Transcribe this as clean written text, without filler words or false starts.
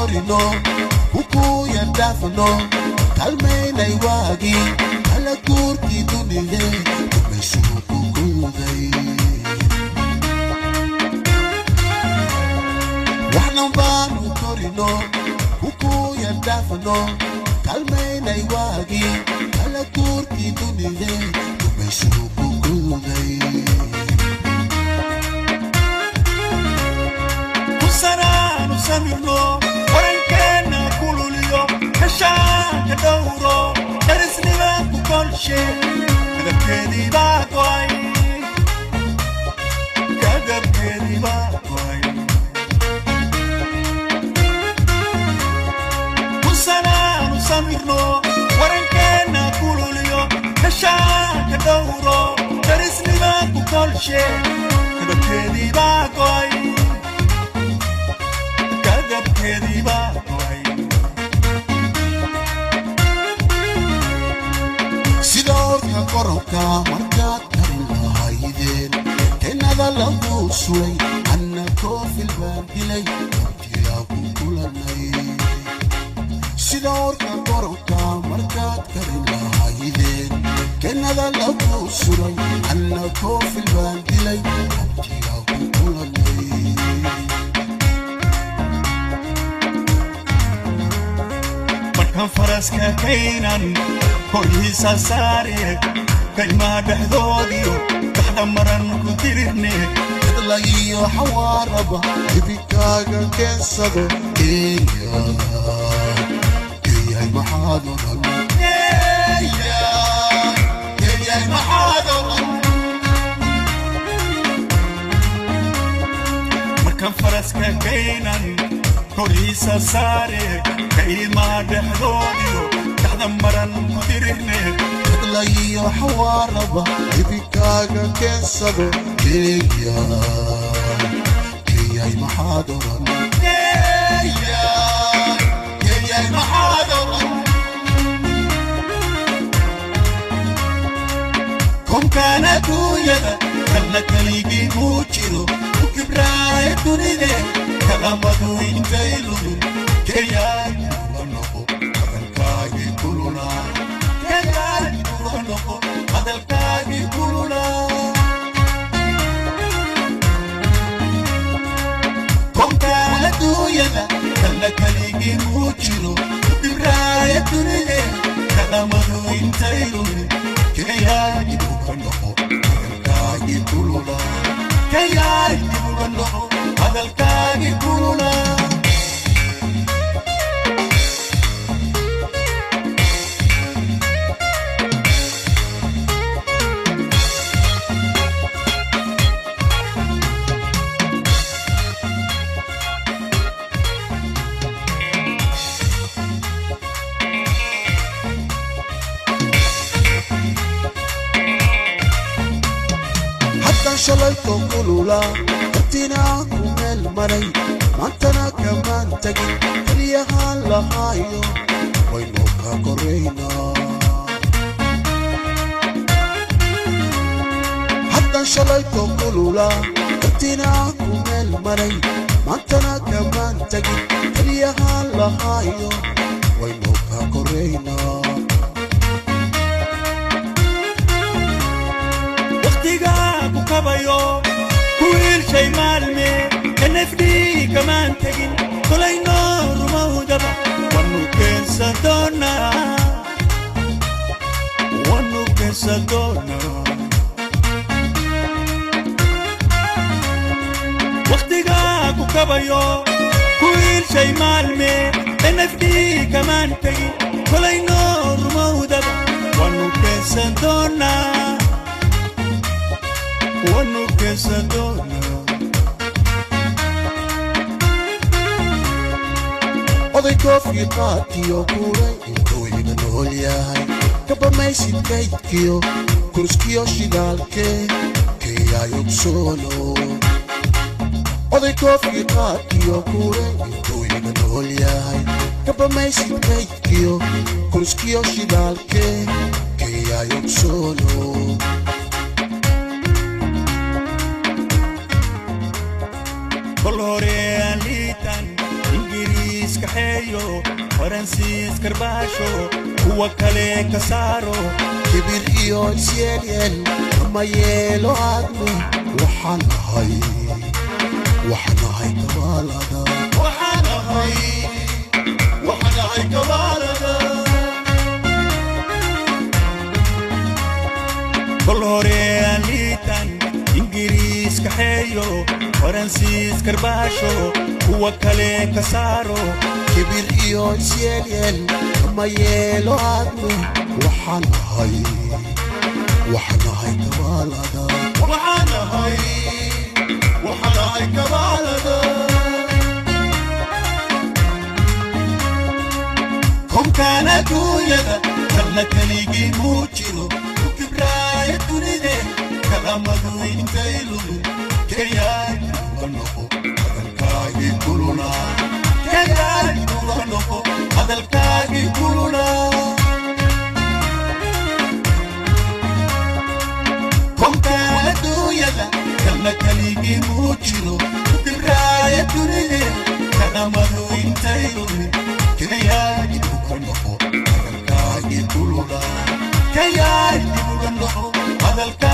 korino kuku yandafno kalmayna iwagi ala kurti dunide meshuku kuday wana banu korino kuku yandafno kalmayna iwagi ala kurti dunide meshuku kuday kusaranu samirno warankena kululio kashan dawro darisniba ku kolshe kadabkedi baaqay kusaranu samirno warankena kululio kashan dawro darisniba ku kolshe kadabkedi baaqay sidorka korka markaad karin lahaydeen kenada lagu suray anna koofil baan dilay abtiyaa ku kulanay sidorka korka markaad karin lahaydeen kenada lagu suray anna koofil baan dilay abtiyaa ku kulanay kan faraska keenan korhiisa saare kayma dhaxdoodiyo taxda maran ku dirne dadlayo xawaaraba ibikaaga keensado eeyay maxaadaran eeyay maxaadaran markan faraska keenan korhiisa saare kayma dhaxdoodiyo taxda maran ku dirne dadlayo xawaaraba ibikaaga keensado eeyay maxaadaran eeyay maxaadaran konkana kuyada kalla kaligi mujiro kibraay dunide kalamadu intaylu kayay wanoko adalkaagi kuluna kayay wanoko adalkaagi kuluna konkana kuyada kalla kaligi mujiro kibraay dunide kalamadu intaylu kayay wanoko adalkaagi kuluna kayay wanoko adalkaagi kuluna shalayto kulula katina kumel maray mantana kaman tagi riyahan lahayo wayno ka koreyna hatta shalayto kulula katina kumel maray mantana kaman tagi riyahan lahayo wayno ka koreyna kabayo kuil shay malme kanafdi kaman tagin kolayno rumawdaba wanu kensadona waqtiga ku kabayo kuil shay malme kanafdi kaman tagin kolayno rumawdaba wanu kensadona wanu kesadona oday koofkii qaadkiyo kuray intuu iga nool yahay kaba maysid kaydkiyo kurskiyo shidaalkee keeyaay ogsoono oday koofkii qaadkiyo kuray intuu iga nool yahay kaba maysid kaydkiyo kurskiyo shidaalkee keeyaay ogsoono kolore alitan ingiriis ka faransiis karbasho kuwa kale ka saaro kibir iyo jeel ma yeelo admi waxaan ahay kabalada kol hore alitan ingiriis ka xeeyo faransiis karbasho kuwa kale ka saaro kibir iyo jeel ma yeelo admi waxaan ahay kabalada كم كان دويدا كلا كليجي موجيرو وكبرايا تريدي كلام دوين تايلو كيان ونوكو هذا الكاجي كلنا كيان ونوكو هذا الكاجي كلنا كم كان دويدا كلا كليجي موجيرو وكبرايا تريدي كلام دوين تايلو كيان كيان هذا الكاجي